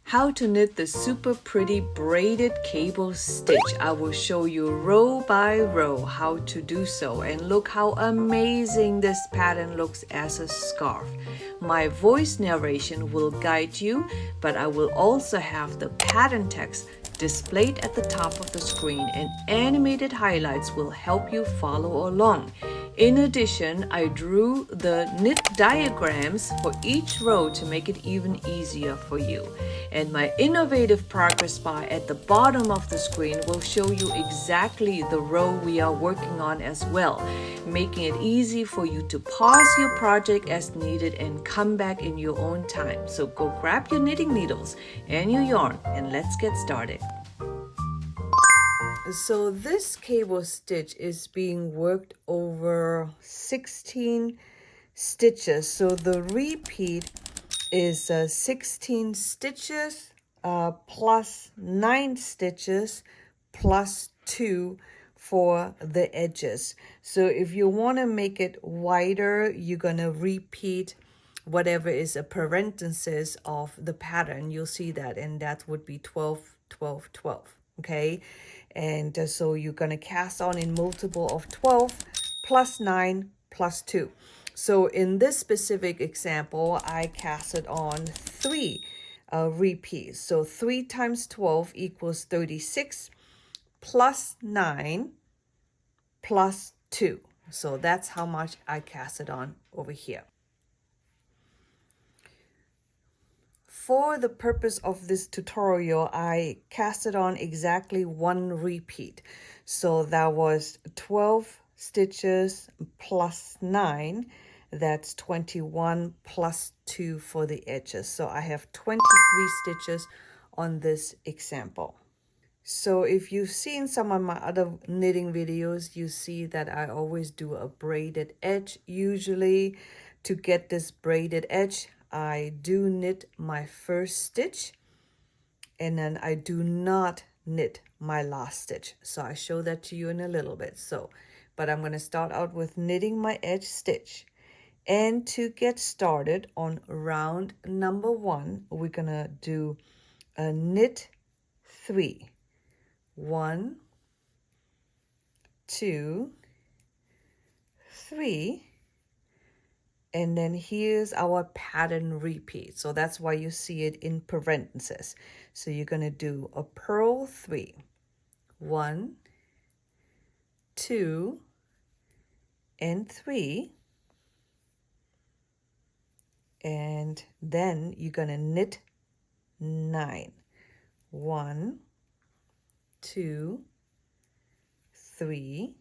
How to knit the super pretty braided cable stitch. I will show you row by row how to do so, and look how amazing this pattern looks as a scarf. My voice narration will guide you, but I will also have the pattern text displayed at the top of the screen, and animated highlights will help you follow along. In addition, I drew the knit diagrams for each row to make it even easier for you. And my innovative progress bar at the bottom of the screen will show you exactly the row we are working on as well, making it easy for you to pause your project as needed and come back in your own time. So go grab your knitting needles and your yarn and let's get started. So this cable stitch is being worked over 16 stitches. So the repeat is 16 stitches plus 9 stitches plus 2 for the edges. So if you want to make it wider, you're going to repeat whatever is a parenthesis of the pattern. You'll see that, and that would be 12, 12, 12. Okay, and so you're going to cast on in multiple of 12 plus 9 plus 2. So in this specific example, I casted on 3 repeats. So 3 times 12 equals 36 plus 9 plus 2. So that's how much I casted on over here. For the purpose of this tutorial, I casted on exactly 1 repeat. So that was 12 stitches plus 9. That's 21 plus 2 for the edges. So I have 23 stitches on this example. So if you've seen some of my other knitting videos, you see that I always do a braided edge. Usually to get this braided edge, I do knit my first stitch and then I do not knit my last stitch. So I show that to you in a little bit. But I'm going to start out with knitting my edge stitch. And to get started on round number 1, we're going to do a knit 3. 1, 2, 3. And then here's our pattern repeat. So that's why you see it in parentheses. So you're going to do a purl 3. 1, 2, and 3. And then you're going to knit 9. 1, 2, 3,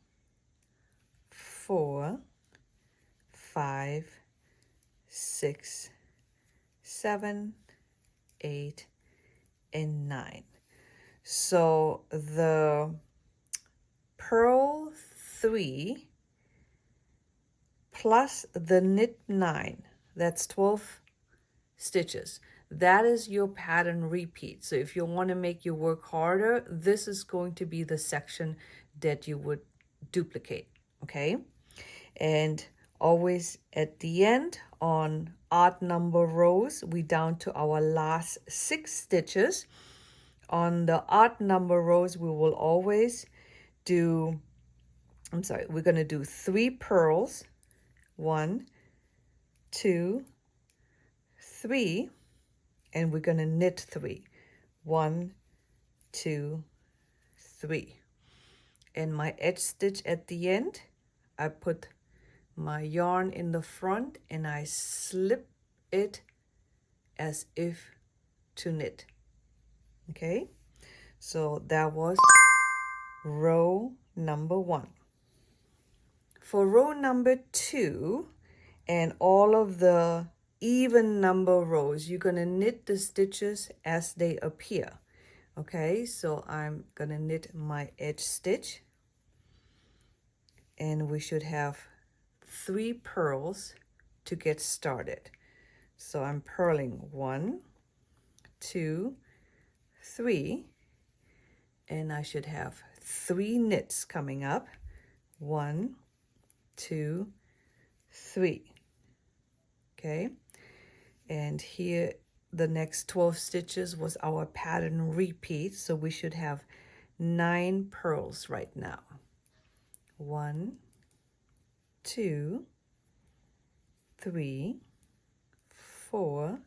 4, 5, 6, 7, 8, and 9. So the purl 3 plus the knit 9, that's 12 stitches. That is your pattern repeat. So if you want to make your work harder, this is going to be the section that you would duplicate, okay? And always at the end on odd number rows, we down to our last 6 stitches. On the odd number rows, we will always do, we're going to do 3 purls. 1, 2, 3, and we're going to knit 3. 1, 2, 3. And my edge stitch at the end, I put my yarn in the front and I slip it as if to knit. Okay, so that was row number 1. For row number 2 and all of the even number rows, you're going to knit the stitches as they appear. Okay, so I'm going to knit my edge stitch and we should have 3 purls to get started. So I'm purling 1, 2, 3, and I should have 3 knits coming up. 1, 2, 3. Okay, and here the next 12 stitches was our pattern repeat, so we should have 9 pearls right now. 1, 2, 3, 4,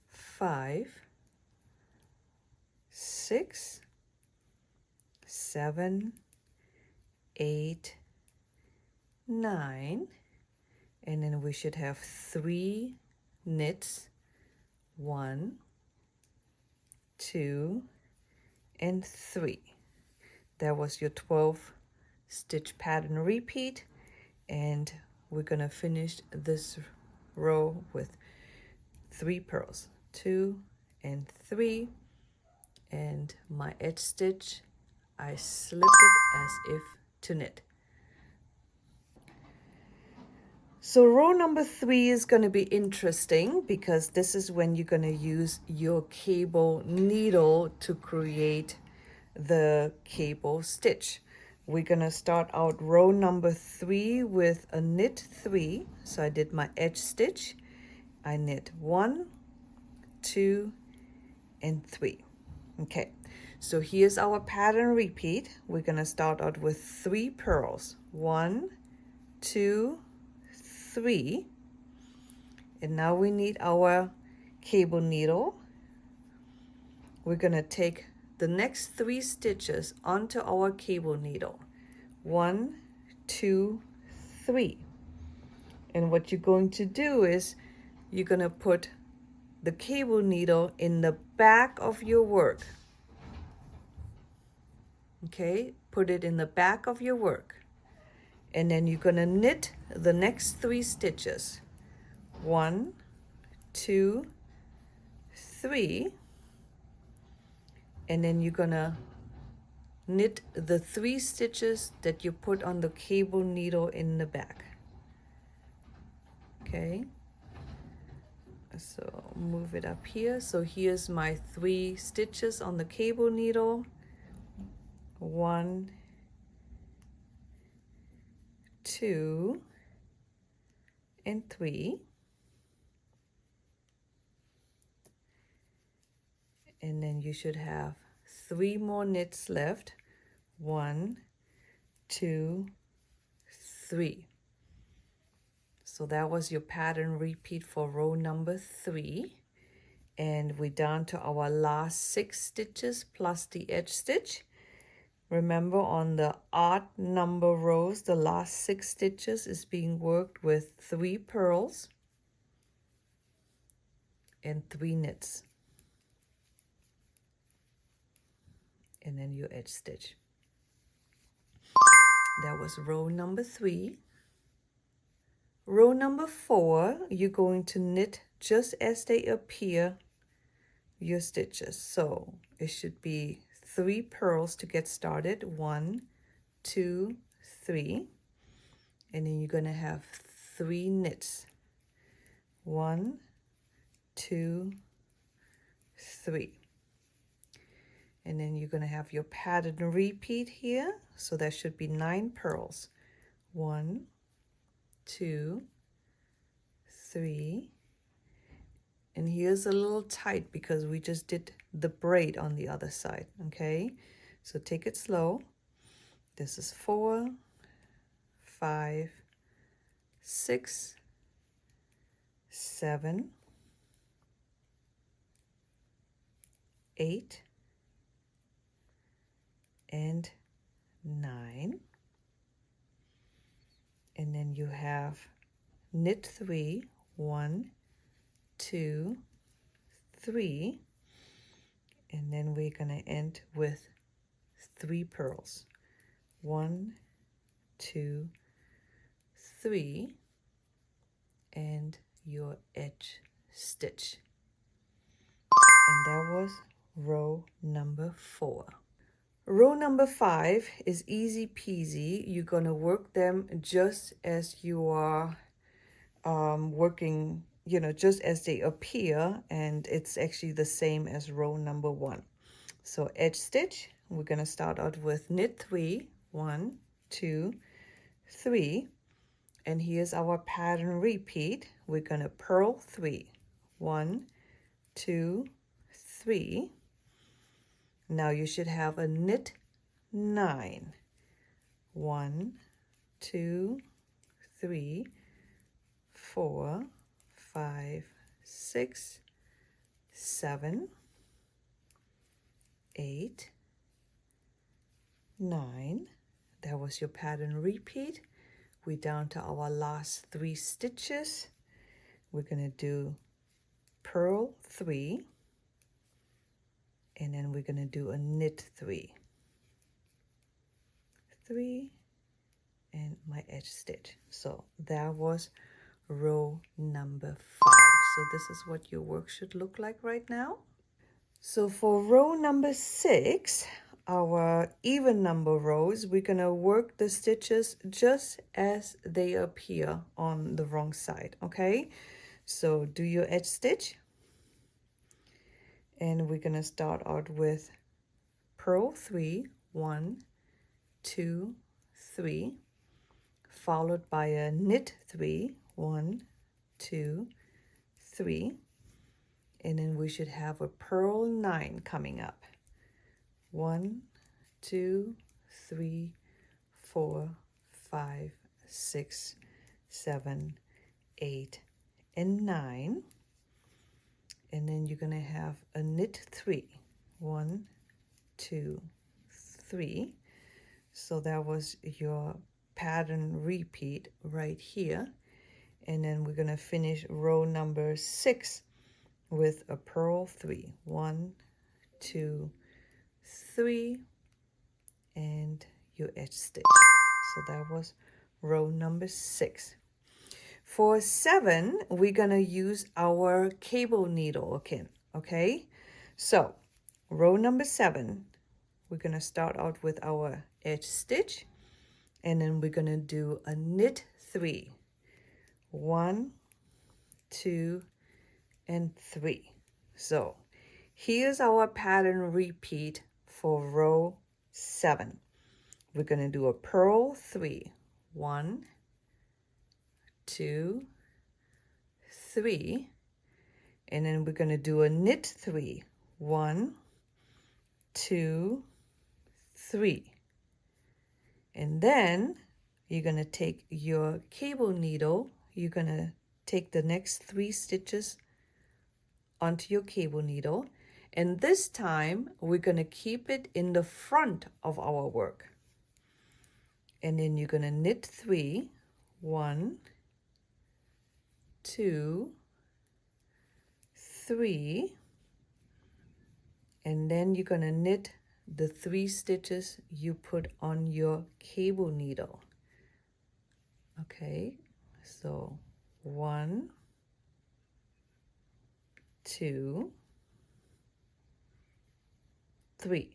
5, 6, 7, 8, 9, and then we should have 3 knits. 1, 2, and 3. That was your 12 stitch pattern repeat, and we're gonna finish this row with 3 pearls, 2 and 3, and my edge stitch, I slip it as if to knit. So row number 3 is going to be interesting because this is when you're going to use your cable needle to create the cable stitch. We're going to start out row number 3 with a knit 3. So I did my edge stitch. I knit 1, 2, and 3. Okay, so here's our pattern repeat. We're going to start out with 3 pearls. 1, 2, 3, and now we need our cable needle. We're gonna take the next 3 stitches onto our cable needle. 1, 2, 3. And what you're going to do is you're gonna put the cable needle in the back of your work. Okay, put it in the back of your work. And then you're gonna knit the next 3 stitches. 1, 2, 3, and then you're gonna knit the 3 stitches that you put on the cable needle in the back. Okay, so move it up here. So here's my 3 stitches on the cable needle. 1, 2, and 3. And then you should have 3 more knits left. 1, 2, 3. So that was your pattern repeat for row number 3. And we're down to our last 6 stitches plus the edge stitch. Remember, on the odd number rows, the last 6 stitches is being worked with 3 pearls and 3 knits. And then your edge stitch. That was row number 3. Row number 4, you're going to knit just as they appear your stitches. So it should be 3 pearls to get started. 1, 2, 3. And then you're going to have 3 knits. 1, 2, 3. And then you're going to have your pattern repeat here. So that should be 9 pearls. 1, 2, 3. And here's a little tight because we just did the braid on the other side. Okay, so take it slow. This is 4, 5, 6, 7, 8, and 9. And then you have knit 3, 1, 2, 3, and then we're going to end with 3 pearls. 1, 2, 3, and your edge stitch. And that was row number 4. Row number 5 is easy peasy. You're going to work them just as you are working, you know, just as they appear, and it's actually the same as row number 1. So edge stitch, we're going to start out with knit 3, 1, 2, 3, and here's our pattern repeat. We're going to purl 3, 1, 2, 3. Now you should have a knit 9. 1, 2, 3, 4, 5, 6, 7, 8, 9. That was your pattern repeat. We're down to our last 3 stitches. We're going to do purl 3, and then we're going to do a knit 3, 3, and my edge stitch. So that was row number 5. So this is what your work should look like right now. So for row number 6, our even number rows, we're going to work the stitches just as they appear on the wrong side, okay? So do your edge stitch, and we're going to start out with purl 3, 1, 2, 3, followed by a knit 3, 1, 2, 3, and then we should have a purl 9 coming up. 1, 2, 3, 4, 5, 6, 7, 8, and 9. And then you're going to have a knit 3. 1, 2, 3. So that was your pattern repeat right here. And then we're going to finish row number 6 with a purl 3. 1, 2, 3, and your edge stitch. So that was row number 6. For 7, we're going to use our cable needle again, okay? So row number 7, we're going to start out with our edge stitch, and then we're going to do a knit 3. 1, 2, and 3. So here's our pattern repeat for row 7. We're going to do a purl 3. 1, 2, 3, and then we're going to do a knit 3. 1, 2, 3, and then you're going to take your cable needle, you're going to take the next 3 stitches onto your cable needle, and this time we're going to keep it in the front of our work. And then you're going to knit 3, 1, 2, 3, and then you're going to knit the 3 stitches you put on your cable needle. Okay, so 1, 2, 3.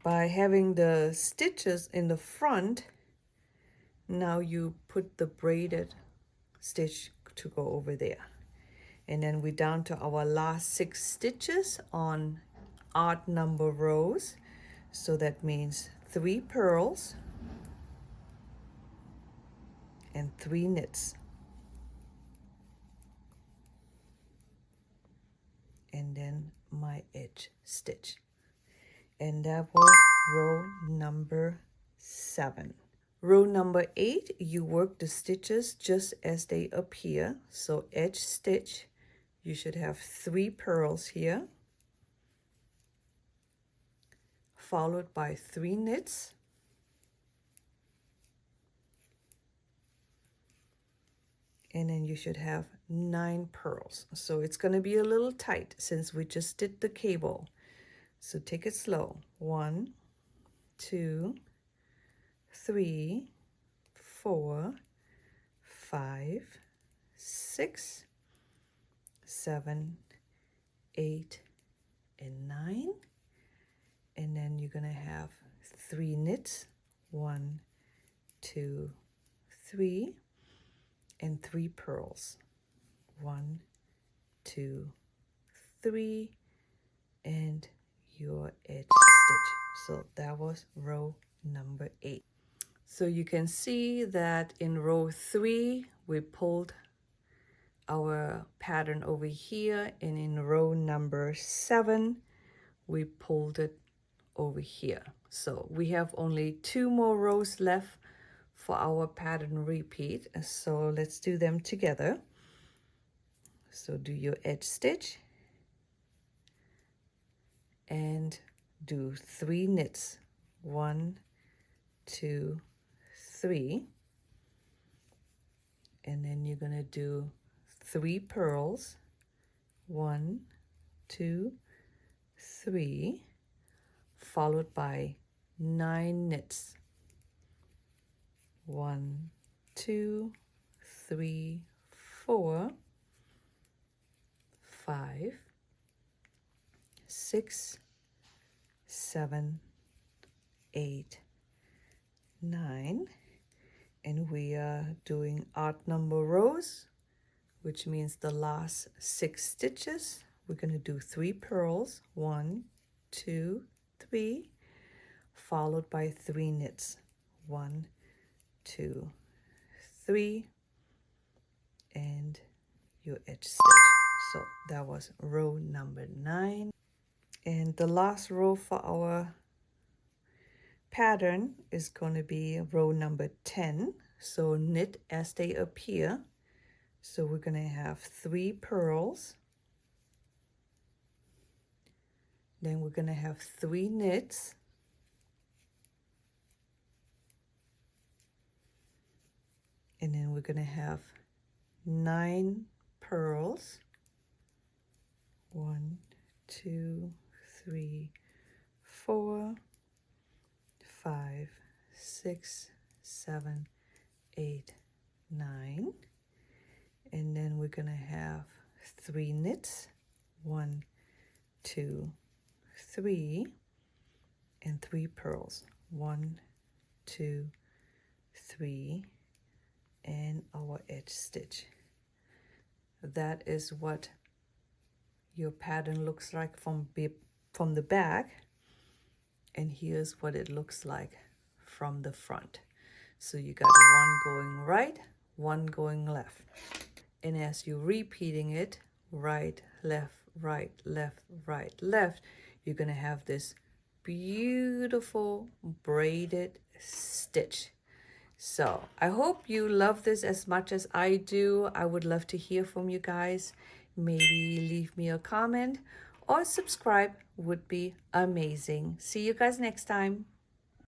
By having the stitches in the front, now you put the braided stitch to go over there. And then we're down to our last 6 stitches on odd number rows. So that means 3 purls and 3 knits. And then my edge stitch. And that was row number 7. Row number 8, you work the stitches just as they appear. So edge stitch, you should have 3 purls here, followed by 3 knits, and then you should have 9 purls. So it's going to be a little tight since we just did the cable. So take it slow. 1, 2, 3, 4, 5, 6, 7, 8, and 9. And then you're going to have 3 knits. 1, 2, 3, and 3 purls. 1, 2, 3, and your edge stitch. So that was row number 8. So you can see that in row 3 we pulled our pattern over here, and in row number 7 we pulled it over here. So we have only 2 more rows left for our pattern repeat, so let's do them together. So do your edge stitch and do 3 knits. 1, 2, 3, and then you're going to do 3 purls. 1, 2, 3, followed by 9 knits. 1, 2, 3, 4, 5, 6, 7, 8, 9, and we are doing odd number rows, which means the last 6 stitches. We're going to do 3 purls. 1, 2, 3, followed by 3 knits. 1, 2, 3, and your edge stitch. So that was row number 9, and the last row for our pattern is going to be row number 10. So knit as they appear. So we're going to have 3 purls, then we're going to have 3 knits, and then we're going to have 9 purls. 1, 2, 3, 4, 5, 6, 7, 8, 9, and then we're going to have 3 knits. 1, 2, 3, and 3 purls. 1, 2, 3, and our edge stitch. That is what your pattern looks like from the back, and here's what it looks like from the front. So you got 1 going right, 1 going left, and as you're repeating it, right, left, right, left, right, left, you're gonna have this beautiful braided stitch. So I hope you love this as much as I do. I would love to hear from you guys. Maybe leave me a comment or subscribe would be amazing. See you guys next time.